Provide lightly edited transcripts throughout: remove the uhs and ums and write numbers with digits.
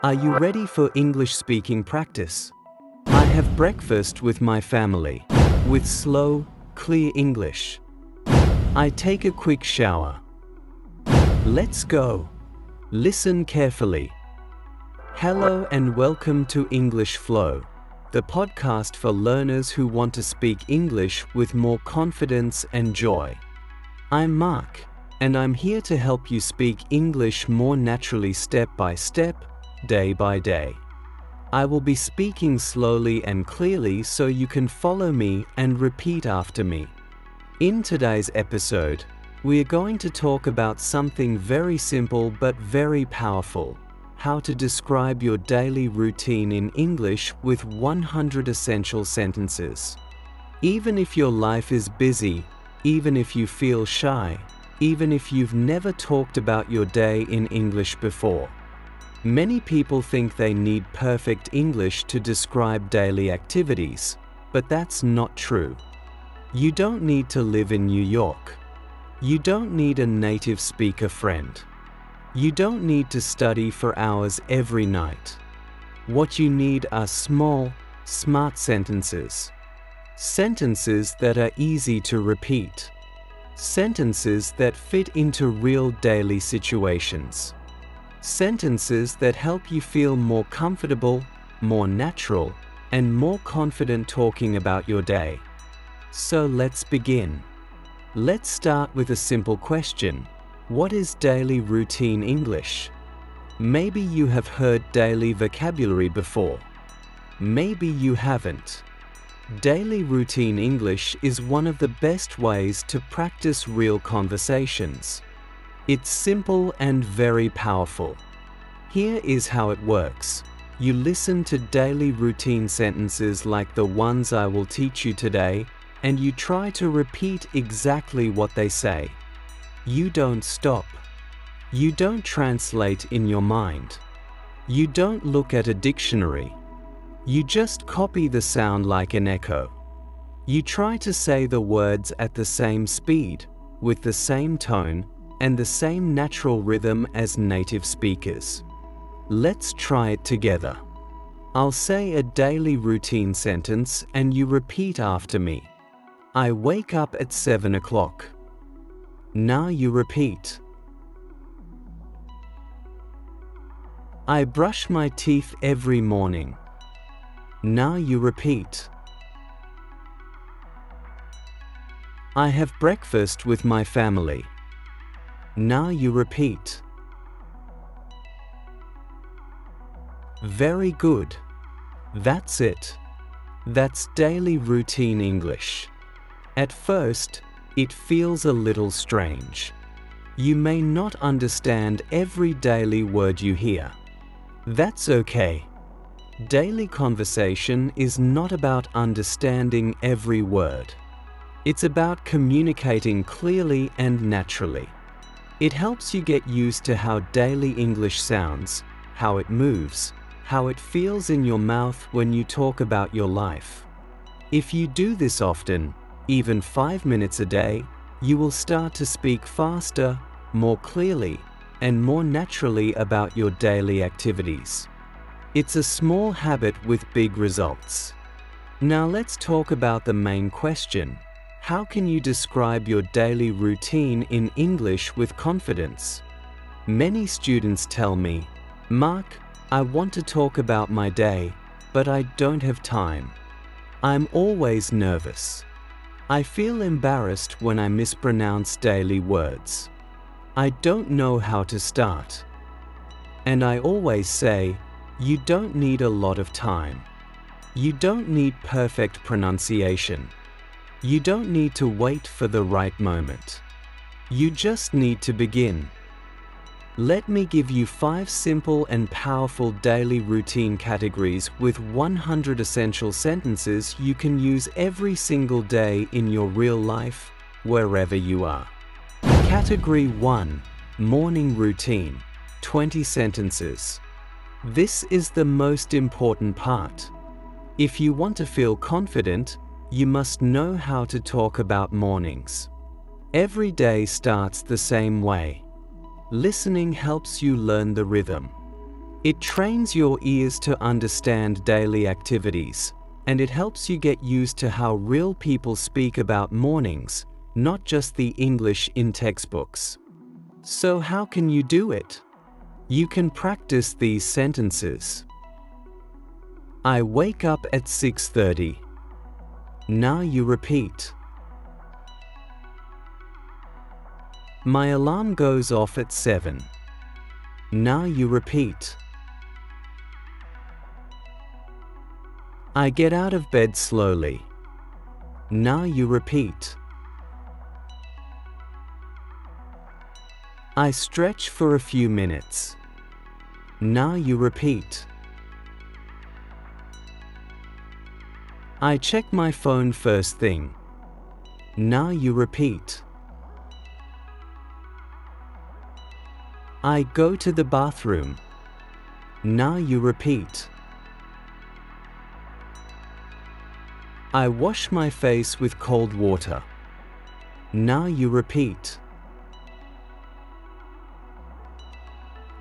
Are you ready for English speaking practice? I have breakfast with my family, with slow, clear English. I take a quick shower. Let's go. Listen carefully. Hello and welcome to English Flow, the podcast for learners who want to speak English with more confidence and joy. I'm Mark, and I'm here to help you speak English more naturally step by step, day by day. I will be speaking slowly and clearly so you can follow me and repeat after me. In today's episode, we are going to talk about something very simple but very powerful: how to describe your daily routine in English with 100 essential sentences. Even if your life is busy, even if you feel shy, even if you've never talked about your day in English before. Many people think they need perfect English to describe daily activities, but that's not true. You don't need to live in New York. You don't need a native speaker friend. You don't need to study for hours every night. What you need are small, smart sentences. Sentences that are easy to repeat. Sentences that fit into real daily situations. Sentences that help you feel more comfortable, more natural, and more confident talking about your day. So let's begin. Let's start with a simple question. What is daily routine English? Maybe you have heard daily vocabulary before. Maybe you haven't. Daily routine English is one of the best ways to practice real conversations. It's simple and very powerful. Here is how it works. You listen to daily routine sentences like the ones I will teach you today, and you try to repeat exactly what they say. You don't stop. You don't translate in your mind. You don't look at a dictionary. You just copy the sound like an echo. You try to say the words at the same speed, with the same tone, and the same natural rhythm as native speakers. Let's try it together. I'll say a daily routine sentence and you repeat after me. I wake up at 7 o'clock. Now you repeat. I brush my teeth every morning. Now you repeat. I have breakfast with my family. Now you repeat. Very good. That's it. That's daily routine English. At first, it feels a little strange. You may not understand every daily word you hear. That's okay. Daily conversation is not about understanding every word. It's about communicating clearly and naturally. It helps you get used to how daily English sounds, how it moves, how it feels in your mouth when you talk about your life. If you do this often, even 5 minutes a day, you will start to speak faster, more clearly, and more naturally about your daily activities. It's a small habit with big results. Now let's talk about the main question. How can you describe your daily routine in English with confidence? Many students tell me, Mark, I want to talk about my day, but I don't have time. I'm always nervous. I feel embarrassed when I mispronounce daily words. I don't know how to start. And I always say, you don't need a lot of time. You don't need perfect pronunciation. You don't need to wait for the right moment. You just need to begin. Let me give you 5 simple and powerful daily routine categories with 100 essential sentences you can use every single day in your real life, wherever you are. Category 1. Morning routine. 20 sentences. This is the most important part. If you want to feel confident, you must know how to talk about mornings. Every day starts the same way. Listening helps you learn the rhythm. It trains your ears to understand daily activities, and it helps you get used to how real people speak about mornings, not just the English in textbooks. So how can you do it? You can practice these sentences. I wake up at 6:30. Now you repeat. My alarm goes off at 7. Now you repeat. I get out of bed slowly. Now you repeat. I stretch for a few minutes. Now you repeat. I check my phone first thing. Now you repeat. I go to the bathroom. Now you repeat. I wash my face with cold water. Now you repeat.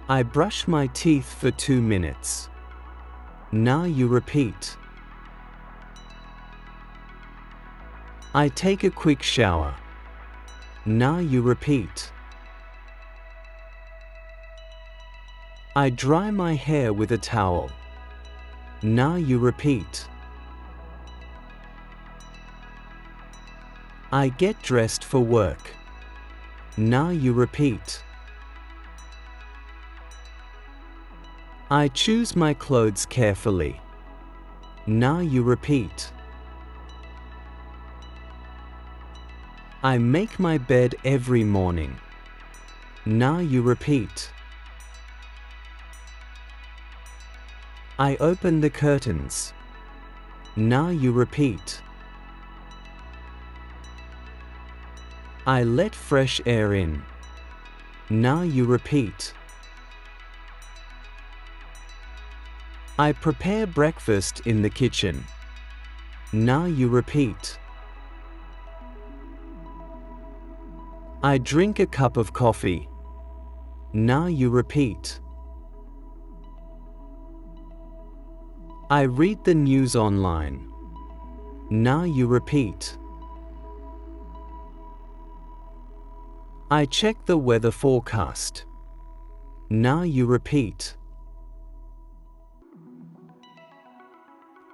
I brush my teeth for 2 minutes. Now you repeat. I take a quick shower. Now you repeat. I dry my hair with a towel. Now you repeat. I get dressed for work. Now you repeat. I choose my clothes carefully. Now you repeat. I make my bed every morning. Now you repeat. I open the curtains. Now you repeat. I let fresh air in. Now you repeat. I prepare breakfast in the kitchen. Now you repeat. I drink a cup of coffee. Now you repeat. I read the news online. Now you repeat. I check the weather forecast. Now you repeat.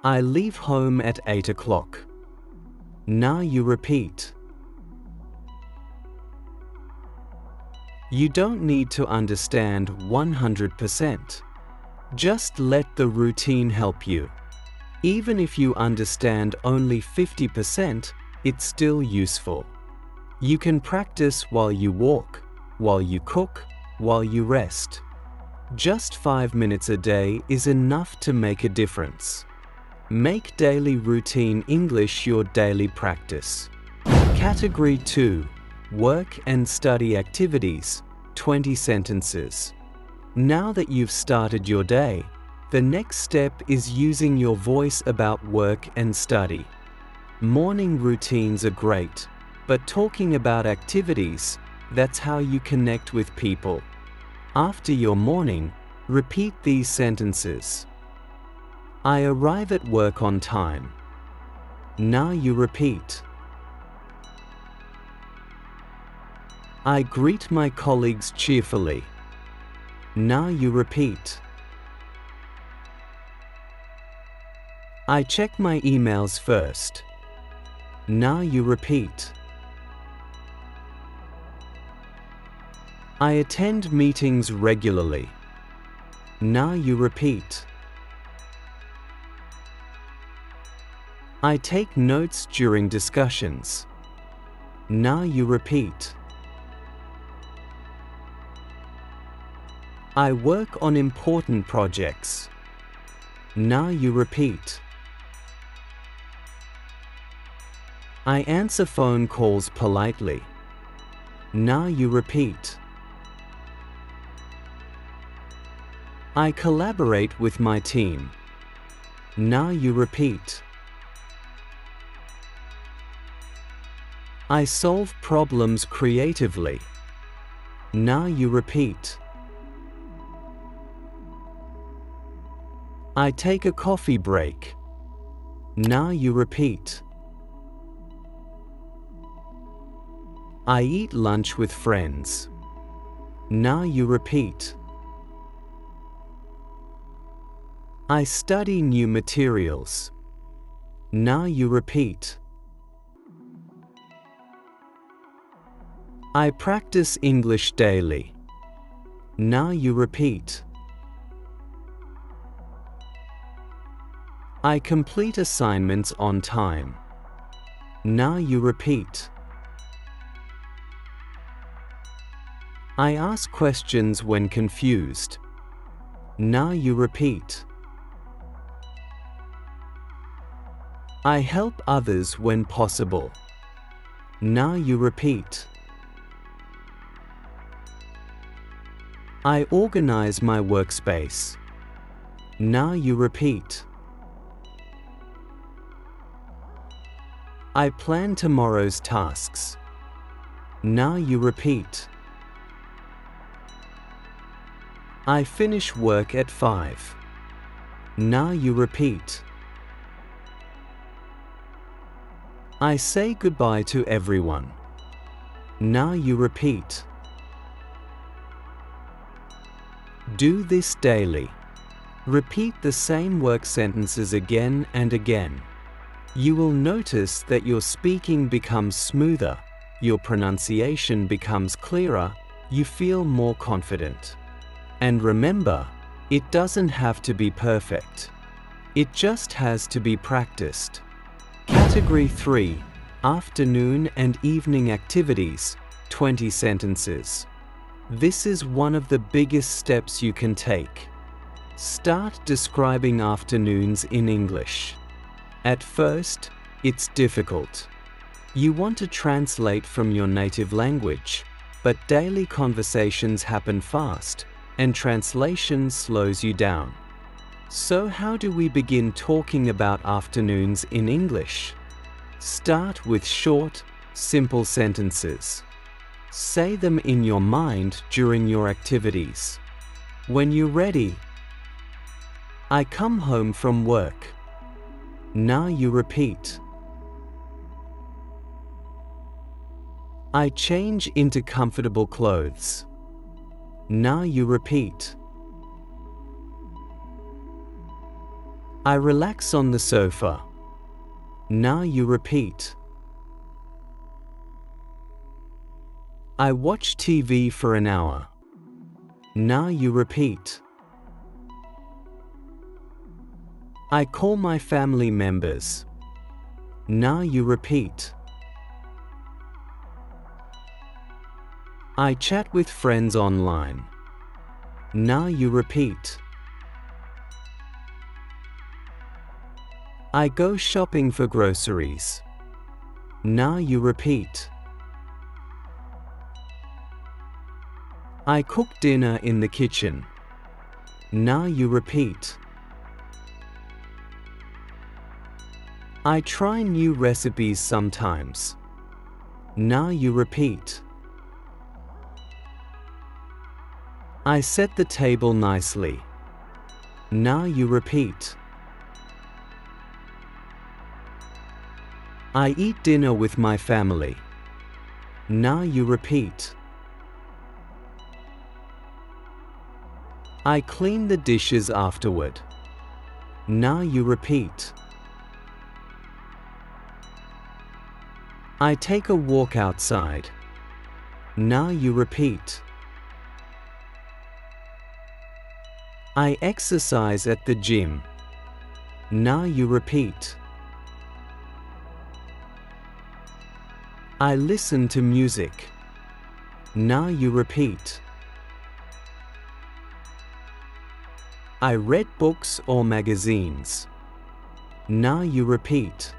I leave home at 8 o'clock. Now you repeat. You don't need to understand 100%. Just let the routine help you. Even if you understand only 50%, it's still useful. You can practice while you walk, while you cook, while you rest. Just 5 minutes a day is enough to make a difference. Make daily routine English your daily practice. Category 2. Work and study activities, 20 sentences. Now that you've started your day, the next step is using your voice about work and study. Morning routines are great, but talking about activities, that's how you connect with people. After your morning, repeat these sentences. I arrive at work on time. Now you repeat. I greet my colleagues cheerfully. Now you repeat. I check my emails first. Now you repeat. I attend meetings regularly. Now you repeat. I take notes during discussions. Now you repeat. I work on important projects. Now you repeat. I answer phone calls politely. Now you repeat. I collaborate with my team. Now you repeat. I solve problems creatively. Now you repeat. I take a coffee break. Now you repeat. I eat lunch with friends. Now you repeat. I study new materials. Now you repeat. I practice English daily. Now you repeat. I complete assignments on time. Now you repeat. I ask questions when confused. Now you repeat. I help others when possible. Now you repeat. I organize my workspace. Now you repeat. I plan tomorrow's tasks. Now you repeat. I finish work at 5. Now you repeat. I say goodbye to everyone. Now you repeat. Do this daily. Repeat the same work sentences again and again. You will notice that your speaking becomes smoother, your pronunciation becomes clearer, you feel more confident. And remember, it doesn't have to be perfect. It just has to be practiced. Category 3, Afternoon and Evening Activities, 20 sentences. This is one of the biggest steps you can take. Start describing afternoons in English. At first, it's difficult. You want to translate from your native language, but daily conversations happen fast, and translation slows you down. So how do we begin talking about afternoons in English? Start with short, simple sentences. Say them in your mind during your activities. When you're ready, I come home from work. Now you repeat. I change into comfortable clothes. Now you repeat. I relax on the sofa. Now you repeat. I watch TV for an hour. Now you repeat. I call my family members. Now you repeat. I chat with friends online. Now you repeat. I go shopping for groceries. Now you repeat. I cook dinner in the kitchen. Now you repeat. I try new recipes sometimes. Now you repeat. I set the table nicely. Now you repeat. I eat dinner with my family. Now you repeat. I clean the dishes afterward. Now you repeat. I take a walk outside. Now you repeat. I exercise at the gym. Now you repeat. I listen to music. Now you repeat. I read books or magazines. Now you repeat.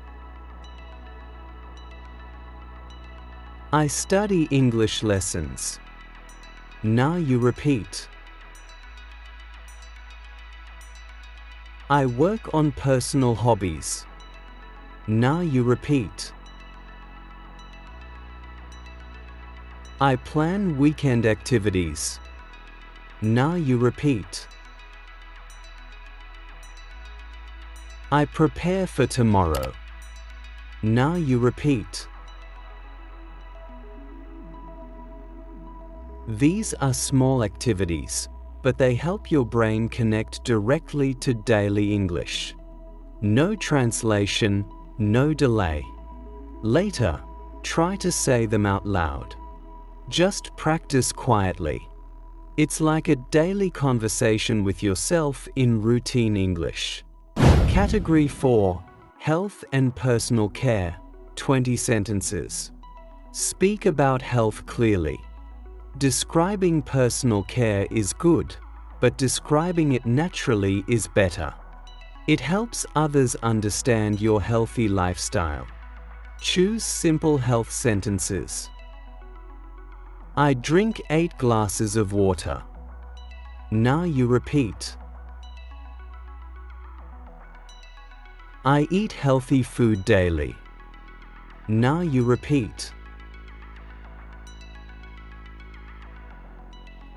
I study English lessons. Now you repeat. I work on personal hobbies. Now you repeat. I plan weekend activities. Now you repeat. I prepare for tomorrow. Now you repeat. These are small activities, but they help your brain connect directly to daily English. No translation, no delay. Later, try to say them out loud. Just practice quietly. It's like a daily conversation with yourself in routine English. Category 4. Health and Personal Care. 20 sentences. Speak about health clearly. Describing personal care is good, but describing it naturally is better. It helps others understand your healthy lifestyle. Choose simple health sentences. I drink 8 glasses of water. Now you repeat. I eat healthy food daily. Now you repeat.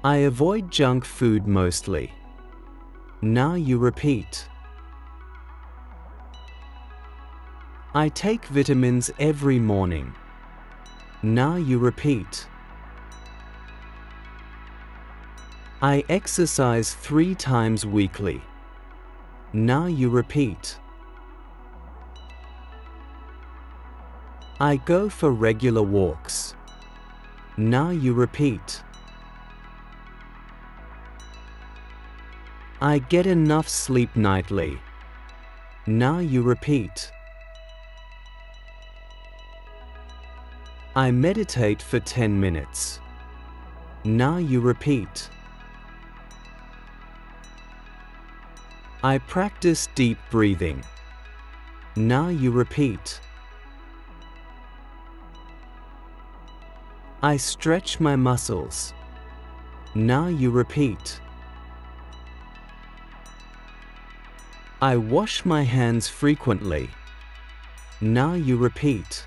I avoid junk food mostly. Now you repeat. I take vitamins every morning. Now you repeat. I exercise 3 times weekly. Now you repeat. I go for regular walks. Now you repeat. I get enough sleep nightly. Now you repeat. I meditate for 10 minutes. Now you repeat. I practice deep breathing. Now you repeat. I stretch my muscles. Now you repeat. I wash my hands frequently. Now you repeat.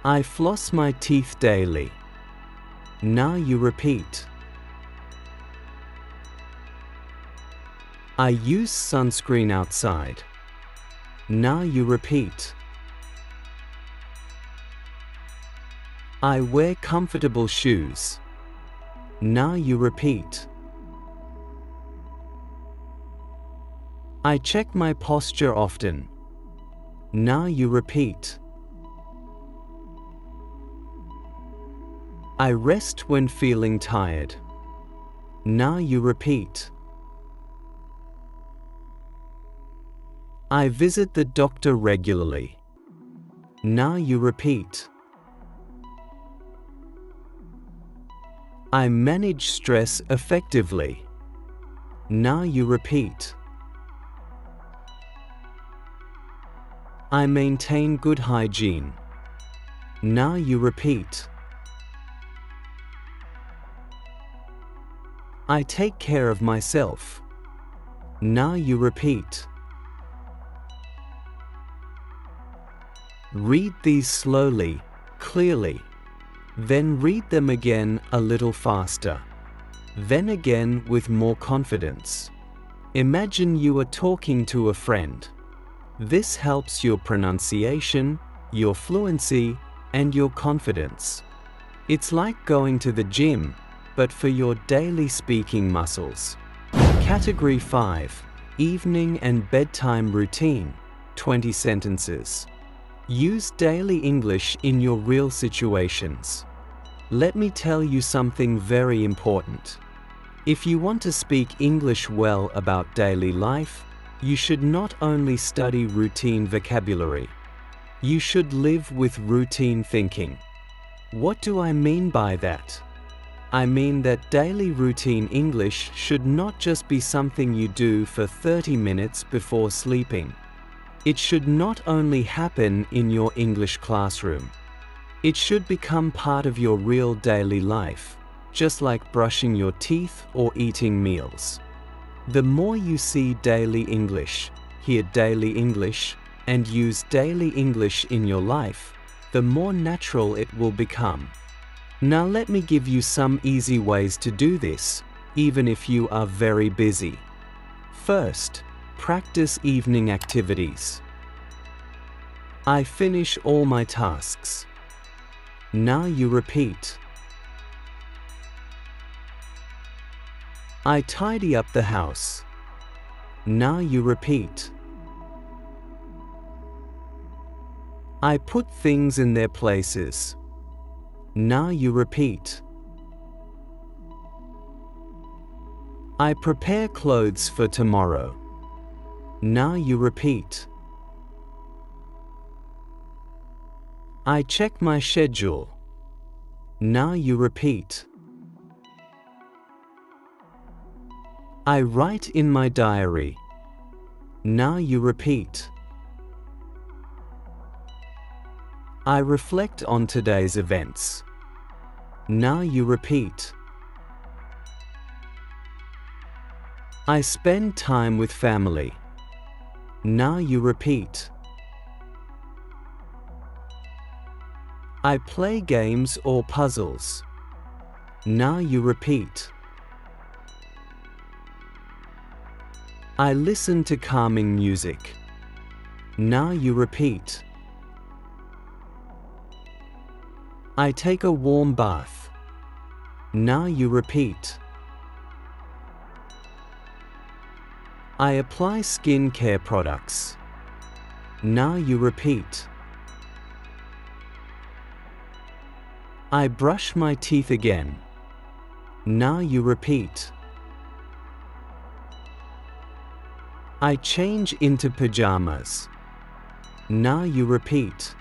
I floss my teeth daily. Now you repeat. I use sunscreen outside. Now you repeat. I wear comfortable shoes. Now you repeat. I check my posture often. Now you repeat. I rest when feeling tired. Now you repeat. I visit the doctor regularly. Now you repeat. I manage stress effectively. Now you repeat. I maintain good hygiene. Now you repeat. I take care of myself. Now you repeat. Read these slowly, clearly. Then read them again a little faster. Then again with more confidence. Imagine you are talking to a friend. This helps your pronunciation, your fluency, and your confidence. It's like going to the gym, but for your daily speaking muscles. Category 5. Evening and bedtime routine. 20 sentences. Use daily English in your real situations. Let me tell you something very important. If you want to speak English well about daily life, you should not only study routine vocabulary. You should live with routine thinking. What do I mean by that? I mean that daily routine English should not just be something you do for 30 minutes before sleeping. It should not only happen in your English classroom. It should become part of your real daily life, just like brushing your teeth or eating meals. The more you see daily English, hear daily English, and use daily English in your life, the more natural it will become. Now let me give you some easy ways to do this, even if you are very busy. First, practice evening activities. I finish all my tasks. Now you repeat. I tidy up the house. Now you repeat. I put things in their places. Now you repeat. I prepare clothes for tomorrow. Now you repeat. I check my schedule. Now you repeat. I write in my diary. Now you repeat. I reflect on today's events. Now you repeat. I spend time with family. Now you repeat. I play games or puzzles. Now you repeat. I listen to calming music. Now you repeat. I take a warm bath. Now you repeat. I apply skin care products. Now you repeat. I brush my teeth again. Now you repeat. I change into pajamas. Now you repeat.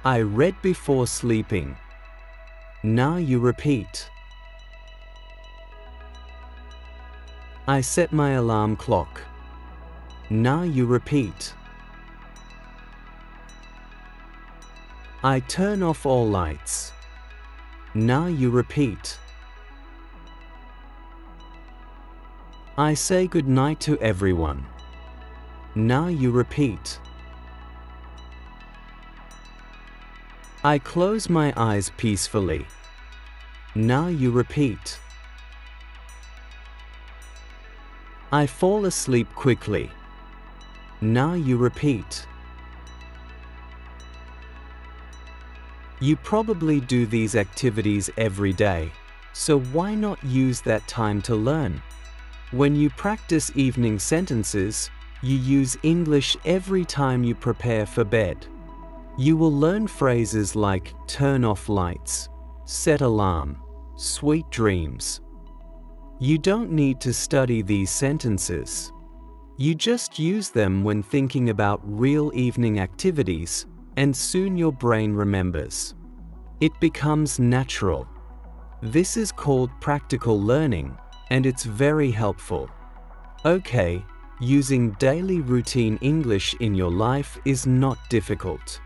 I read before sleeping. Now you repeat. I set my alarm clock. Now you repeat. I turn off all lights. Now you repeat. I say goodnight to everyone. Now you repeat. I close my eyes peacefully. Now you repeat. I fall asleep quickly. Now you repeat. You probably do these activities every day, so why not use that time to learn? When you practice evening sentences, you use English every time you prepare for bed. You will learn phrases like turn off lights, set alarm, sweet dreams. You don't need to study these sentences. You just use them when thinking about real evening activities, and soon your brain remembers. It becomes natural. This is called practical learning, and it's very helpful. Okay, using daily routine English in your life is not difficult.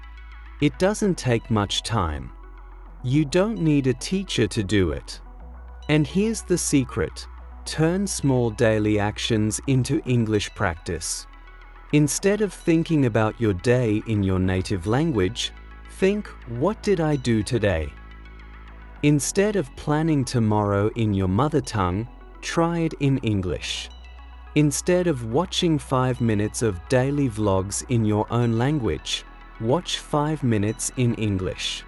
It doesn't take much time. You don't need a teacher to do it. And here's the secret: turn small daily actions into English practice. Instead of thinking about your day in your native language, think, what did I do today? Instead of planning tomorrow in your mother tongue, try it in English. Instead of watching 5 minutes of daily vlogs in your own language, watch 5 minutes in English.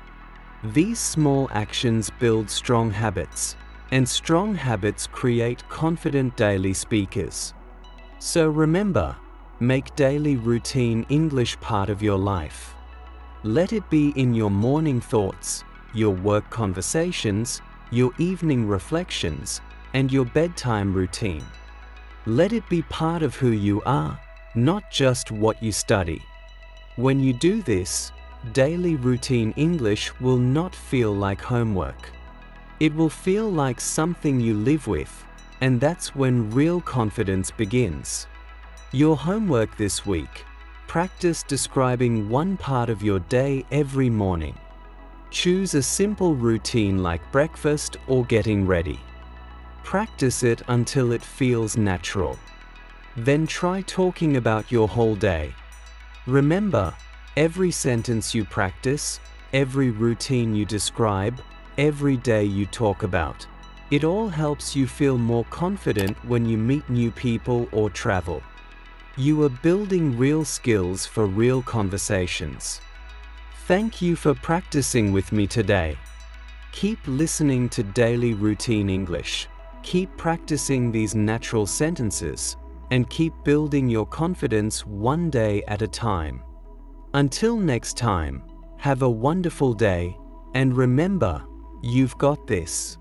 These small actions build strong habits, and strong habits create confident daily speakers. So remember, make daily routine English part of your life. Let it be in your morning thoughts, your work conversations, your evening reflections, and your bedtime routine. Let it be part of who you are, not just what you study. When you do this, daily routine English will not feel like homework. It will feel like something you live with, and that's when real confidence begins. Your homework this week: practice describing one part of your day every morning. Choose a simple routine like breakfast or getting ready. Practice it until it feels natural. Then try talking about your whole day. Remember, every sentence you practice, every routine you describe, every day you talk about, It all helps you feel more confident when you meet new people or travel. You are building real skills for real conversations. Thank you for practicing with me today. Keep listening to Daily Routine English. Keep practicing these natural sentences, and keep building your confidence one day at a time. Until next time, have a wonderful day, and remember, you've got this.